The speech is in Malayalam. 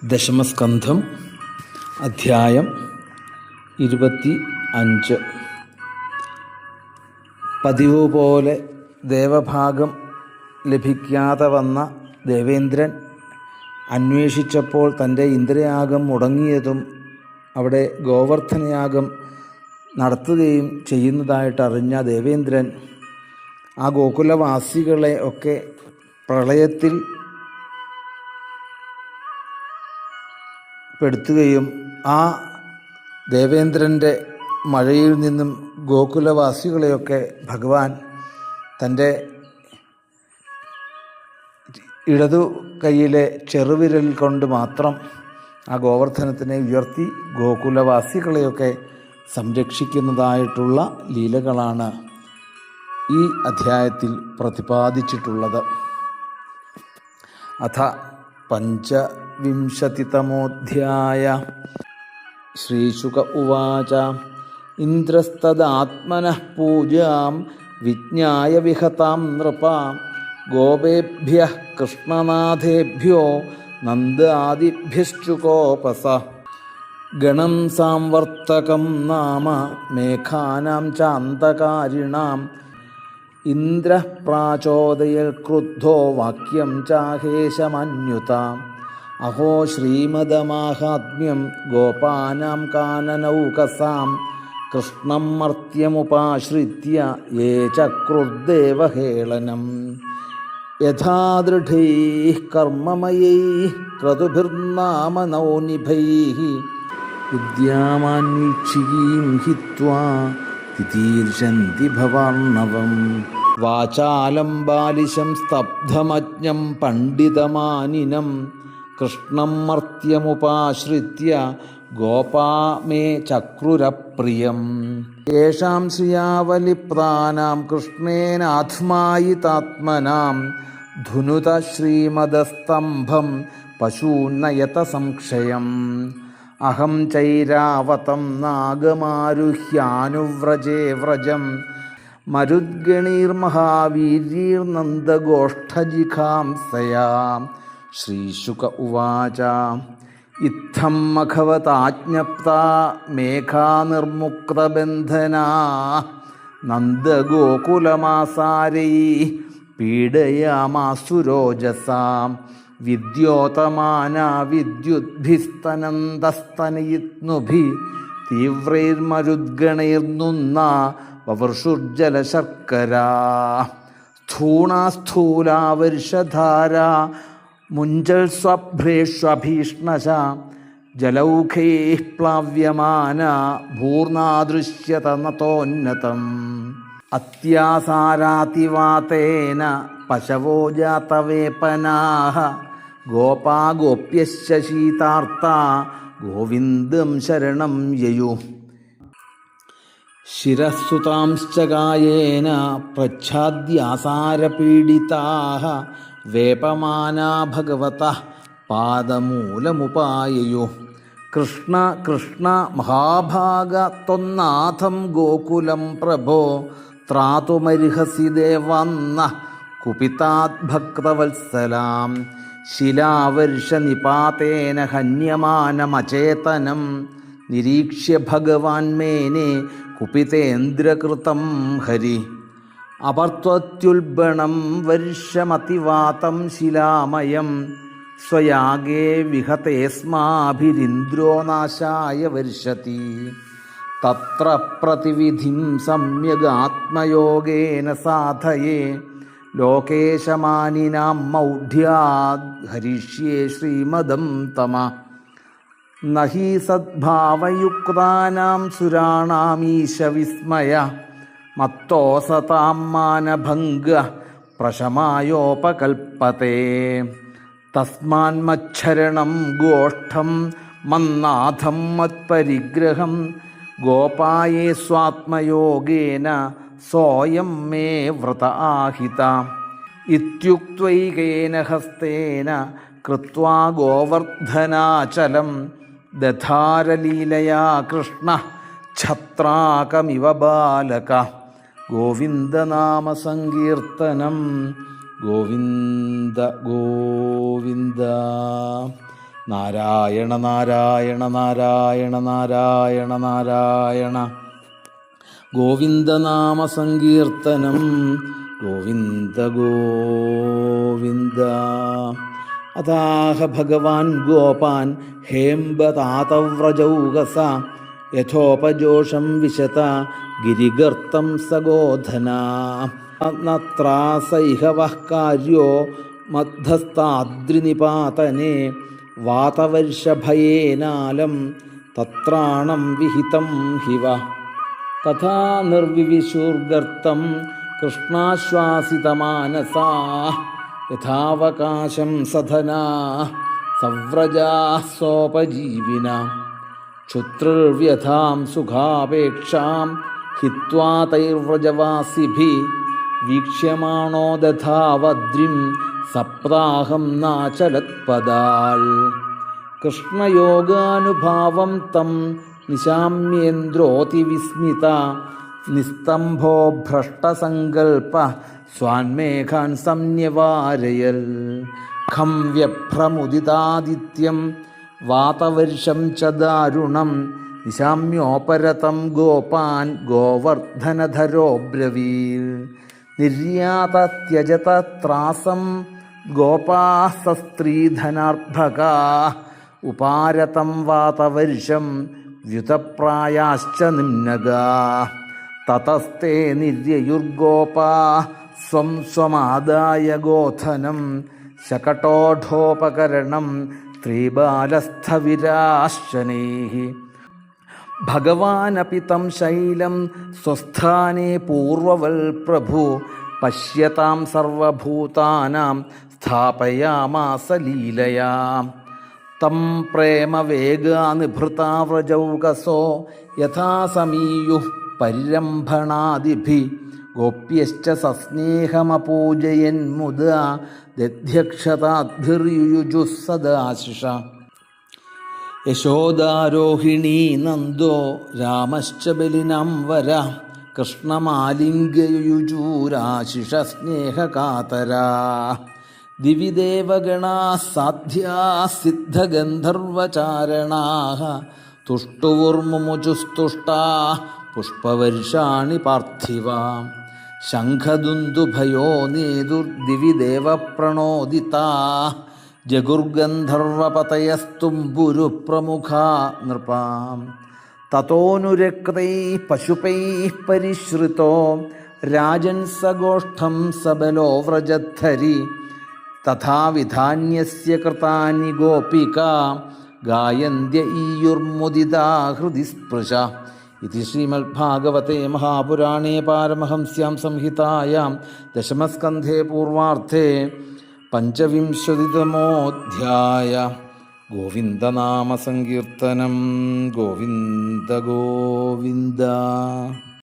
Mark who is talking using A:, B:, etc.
A: ദശമസ്കന്ധം അധ്യായം 25. പതിവ് പോലെ ദേവഭാഗം ലഭിക്കാതെ വന്ന ദേവേന്ദ്രൻ അന്വേഷിച്ചപ്പോൾ തൻ്റെ ഇന്ദ്രയാഗം മുടങ്ങിയതും അവിടെ ഗോവർദ്ധനയാഗം നടത്തുകയും ചെയ്യുന്നതായിട്ട് അറിഞ്ഞ ദേവേന്ദ്രൻ ആ ഗോകുലവാസികളെ ഒക്കെ പ്രളയത്തിൽ പെടുത്തുകയും ആ ദേവേന്ദ്രൻ്റെ മഴയിൽ നിന്നും ഗോകുലവാസികളെയൊക്കെ ഭഗവാൻ തൻ്റെ ഇടതു കൈയിലെ ചെറുവിരൽ കൊണ്ട് മാത്രം ആ ഗോവർദ്ധനത്തിനെ ഉയർത്തി ഗോകുലവാസികളെയൊക്കെ സംരക്ഷിക്കുന്നതായിട്ടുള്ള ലീലകളാണ് ഈ അധ്യായത്തിൽ പ്രതിപാദിച്ചിട്ടുള്ളത്. അഥ പഞ്ചവിംശതിതമോധ്യായ. ശ്രീശുക ഉവാച. ഇന്ദ്രസ്തദാത്മനഃ പൂജാം വിജ്ഞായ വിഹതാം നൃപാം ഗോപേഭ്യഃ കൃഷ്ണനാഥേഭ്യോ നന്ദാദിഭ്യശ്ചുകോപസ. ഗണം സാംവർത്തകം നാമ മേഘാനാം ചാന്തകാരിണാം ഇന്ദ്രഃ പ്രാചോദയൽ ക്രുദ്ധോ വാക്യം ചാഹേശമന്യുതാം. അഹോ ശ്രീമദമാഹാത്മ്യം ഗോപാനാം കാനനൗകസാം കൃഷ്ണം മർത്യമുപാശ്രിത്യ യേ ചക്രുർദേവഹേളനം. യഥാദൃഢൈഃ കർമ്മമയൈഃ ക്രതുഭിർനാമ നൗനിഭൈഃ വിദ്യാമാൻവീക്ഷികീം ഹിത്വാ തിതീർഷന്തി ഭവാർണവം. വാചാലം ബാലിശം സ്തബ്ധമജ്ഞം പണ്ഡിതമാനിനം കൃഷ്ണം മർത്യമുപാശ്രിത്യ ഗോപാ മേ ചക്രുരപ്രിയം. യേഷാം ശ്രിയാവലിപ്താനാം കൃഷ്ണേനാത്മായിതാത്മനാം ധുനുത ശ്രീമദസ്തംഭം പശൂന്നയത സംക്ഷയം. അഹം ചൈരാവതം നാഗമാരുഹ്യാനുവ്രജേ വ്രജം മരുദ്ഗണീർമഹാവീര്യർനന്ദഗോഷ്ഠജിഘാംസയാ. ശ്രീശുക ഉവാച. ഇത്തം മഖവതാജ്ഞപ്താ മേഘാനിർമുക്തബന്ധനാ നന്ദഗോകുലമാസാരൈഃ പീഡയാമാസുരോജസാ. വിദ്യോതമാന വിദ്യുദ്ഭിസ്തനന്തസ്തനയിത്നുഭിः തീവ്രൈർമരുദ്ഗണൈർനുന്ന വവർഷുർജലശർക്കരാ. സ്ഥൂണാസ്ഥൂലാ വർഷധാരാ മുഞ്ചൽ സ്വഭ്രേഷ്വഭീഷ്ണശ ജലൗഖൈഃ പ്ലാവ്യമാന ഭൂർനാദൃശ്യത നതോന്നതം. അത്യാസാരാതിവാതേന പശവോ ജാതവേപനാഃ ഗോപാ ഗോപ്യശ്ച ശീതാർത്താ ഗോവിന്ദം ശരണം യയു. ശിരഃസുതാംശ്ച കായേന പ്രച്ഛാദ്യാസാരപീഡിതാഃ വേപമാനാ ഭഗവതഃ പാദമൂലമുപായയു. കൃഷ്ണ കൃഷ്ണ മഹാഭാഗ ത്വന്നാഥം ഗോകുലം പ്രഭോ ത്രാതുമർഹസി ദേവാന്നഃ കുപിതാത് ഭക്തവത്സലാം. ശിലാവർഷനിപാതേന ഹന്യമാനമചേതനം നിരീക്ഷ്യ ഭഗവാൻ മേനെ കുപിതേന്ദ്രകൃതം ഹരി. അപർത്വത്യുൽബണം വർഷമതിവാതം ശിലാമയം സ്വയാഗേ വിഹതേസ്മാഭിരിന്ദ്രോ നാശായ വർഷതി. തത്ര പ്രതിവിധിം സമ്യഗാത്മയോഗേന സാധയേ ലോകേശമാനിനാം മൗഢ്യാദ് ഹരിഷ്യേ ശ്രീമദം തമ. നഹി സദ്ഭാവയുക്താനാം സുരാണാമീശ വിസ്മയ മത്തോസതാം മാനഭംഗ പ്രശമായോപകൽപ്പത്തെ. തസ്മാന്മച്ഛരണം ഗോഷ്ഠം മന്നാഥം മത്പരിഗ്രഹം ഗോപായേ സ്വാത്മയോഗേന സോയം മേ വ്രത ആഹിത. ഇത്യുക്ത്വൈകേന ഹസ്തേന കൃത്വാ ഗോവർദ്ധനാചലം ദധാരലീലയാ കൃഷ്ണ ഛത്രാകമിവ ബാലക. ഗോവിന്ദനാമസങ്കീർത്തനം ഗോവിന്ദ ഗോവിന്ദ. നാരായണ നാരായണ നാരായണ നാരായണ നാരായണ. ഗോവിന്ദനാമ സങ്കീർത്തനം ഗോവിന്ദ ഗോവിന്ദ. അതാഹ ഭഗവാൻ ഗോപാൻ ഹേംബതാതവ്രജൗകസ യഥോപജോഷം വിശത ഗിരിഗർത്തം സഗോധന. നത്രാസൈഹവഃ കാര്യോ മധ്യസ്ഥാദ്രിനിപാതനെ വാതവർഷഭയേനാലം തത്രാണം വിഹിതം ഹിവ. തഥാ നിർവിവിശുർഗർത്തം കൃഷ്ണാശ്വാസിതമാനസാ യഥാവകാശം സധനാ സവ്രജാഃ സോപജീവിന. ക്ഷുത്രിർവ്യഥാം സുഖാപേക്ഷാം ഹിത്വാ തൈർവ്രജവാസിഭിः വീക്ഷ്യമാണോ ദധാവദ്രിം സപ്താഹം നാചലത്പദാൽ. കൃഷ്ണയോഗാനുഭാവം തം നിശാമ്യേന്ദ്രോതിവിസ്മിത നിസ്തംഭോ ഭ്രഷ്ടസങ്കൽപ്പ സ്വാന്മേഘാൻ സംന്യവാരയൽ. ഖം വ്യഭ്രമുദിതാദിത്യം വാതവർഷം ച ദാരുണം നിശാമ്യോപരതം ഗോപാൻ ഗോവർദ്ധനധരോ ബ്രവീൽ. നിർയാത ത്യജത ത്രാസം ഗോപാഃ സസ്ത്രീധനാർഭകാഃ ഉപാരതം വാതവർഷം വ്യുതപ്രായാശ്ച നിമ്നഗാഃ. തതസ്തേ നിര്യയുർഗോപാഃ സ്വം സ്വമാദായ ഗോധനം ശകടോഢോപകരണം സ്ത്രീബാലസ്ഥവിരാശ്ചനൈഃ. ഭഗവാനപി തം ശൈലം സ്വസ്ഥാനേ പൂർവവൽ പ്രഭു പശ്യതാം സർവഭൂതാനാം സ്ഥാപയാമാസ ലീലയാ. തം പ്രേമവേഗാനിഭൃതാവ്രജൗകസോ യഥാ സമീയുഃ പരിരംഭണാദിഭിः ഗോപ്യശ്ച സസ്നേഹമപൂജയൻ മുദാ ദധ്യക്ഷതാദ്ഭിർയുയുജുഃ സദാശിഷ. യശോദാരോഹിണീ നന്ദോ രാമശ്ച ബലിനാം വര കൃഷ്ണമാലിംഗ്യയുജൂരാശിഷ സ്നേഹകാതരാ. ദിവി ദേവഗണാഃ സാധ്യാഃ സിദ്ധഗന്ധർവചാരണാഃ തുഷ്ടുവുർമുമുചുസ്തുഷ്ടാഃ പുഷ്പവർഷാണി പാർത്ഥിവ. ശംഖദുന്ദുഭയോ നേതുർദിവി ദേവപ്രണോദിതാഃ ജഗുർഗന്ധർവപതയസ്തുംബുരുപ്രമുഖാ നൃപാം. തതോനുരക്തൈഃ പശുപൈഃ പരിശ്രിതോ രാജൻ സഗോഷ്ഠം സബലോ വ്രജദ്ധരി. തഥാ വിധാന്യസ്യ കൃതാനി ഗോപികാ ഗായന്ത്യ ഈയുർമുദിതാ ഹൃദി സ്പൃശ. ഇതി ശ്രീമദ്ഭാഗവതേ മഹാപുരാണേ പാരമഹംസ്യാം സംഹിതായാം ദശമസ്കന്ധേ പൂർവാർദ്ധേ പഞ്ചവിംശതിതമോऽധ്യായ. ഗോവിന്ദനാമസങ്കീർത്തനം ഗോവിന്ദ ഗോവിന്ദ.